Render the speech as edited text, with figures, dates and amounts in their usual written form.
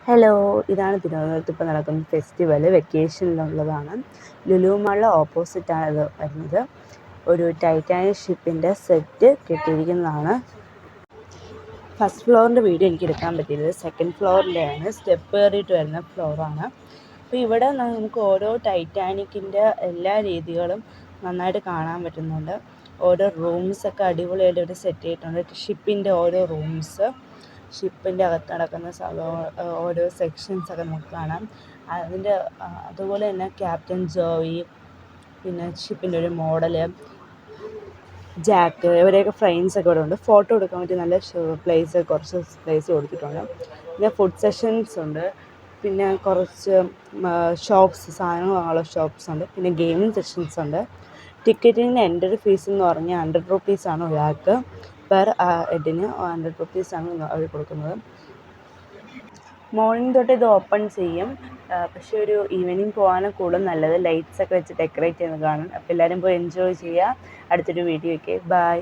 Hello, ഇതാണ് തിരുവനന്തപുരത്ത് ഇപ്പോൾ നടക്കുന്ന ഫെസ്റ്റിവൽ. വെക്കേഷനിലുള്ളതാണ്. ലുലു മാളിലെ ഓപ്പോസിറ്റാണ് ഇത് വരുന്നത്. ഒരു ടൈറ്റാനിക് ഷിപ്പിൻ്റെ സെറ്റ് കെട്ടിയിരിക്കുന്നതാണ്. ഫസ്റ്റ് ഫ്ലോറിൻ്റെ വീഡിയോ എനിക്ക് എടുക്കാൻ പറ്റിയത്. സെക്കൻഡ് ഫ്ലോറിൻ്റെയാണ്, സ്റ്റെപ്പ് കയറിയിട്ട് വരുന്ന ഫ്ലോറാണ്. അപ്പോൾ ഇവിടെ നമുക്ക് ഓരോ ടൈറ്റാനിക്കിൻ്റെ എല്ലാ രീതികളും നന്നായിട്ട് കാണാൻ പറ്റുന്നുണ്ട്. ഓരോ റൂംസൊക്കെ അടിപൊളിയായിട്ട് ഇവിടെ സെറ്റ് ചെയ്തിട്ടുണ്ട്. ഷിപ്പിൻ്റെ ഓരോ റൂംസ്, ഷിപ്പിൻ്റെ അകത്ത് നടക്കുന്ന ഓരോ സെക്ഷൻസൊക്കെ നമുക്ക് കാണാം. അതുപോലെ തന്നെ ക്യാപ്റ്റൻ ജോയി, പിന്നെ ഷിപ്പിൻ്റെ ഒരു മോഡല്, ജാക്ക്, ഇവരെയൊക്കെ ഫ്രെയിംസൊക്കെ ഇവിടെ ഉണ്ട്. ഫോട്ടോ എടുക്കാൻ പറ്റിയ നല്ല കുറച്ച് പ്ലേസ് കൊടുത്തിട്ടുണ്ട്. പിന്നെ ഫുഡ് സെഷൻസ് ഉണ്ട്, പിന്നെ കുറച്ച് ഷോപ്സ്, സാധനങ്ങൾ വാങ്ങാനുള്ള ഷോപ്സ് ഉണ്ട്, പിന്നെ ഗെയിമിംഗ് സെഷൻസ് ഉണ്ട്. ടിക്കറ്റിന് എൻട്രി ഫീസ് എന്ന് പറഞ്ഞാൽ 100 റുപ്പീസാണ് ഒരാൾക്ക്. പെർ ഹെഡിന് 100 റുപ്പീസാണ് അവർ കൊടുക്കുന്നത്. മോർണിംഗ് തൊട്ട് ഇത് ഓപ്പൺ ചെയ്യും. പക്ഷേ ഒരു ഈവനിങ് പോകാനാണ് കൂടുതൽ നല്ലത്. ലൈറ്റ്സൊക്കെ വെച്ച് ഡെക്കറേറ്റ് ചെയ്യുന്നത് കാണാൻ. അപ്പോൾ എല്ലാവരും പോയി എൻജോയ് ചെയ്യുക. അടുത്തൊരു വീഡിയോ ഒക്കെ ബൈ.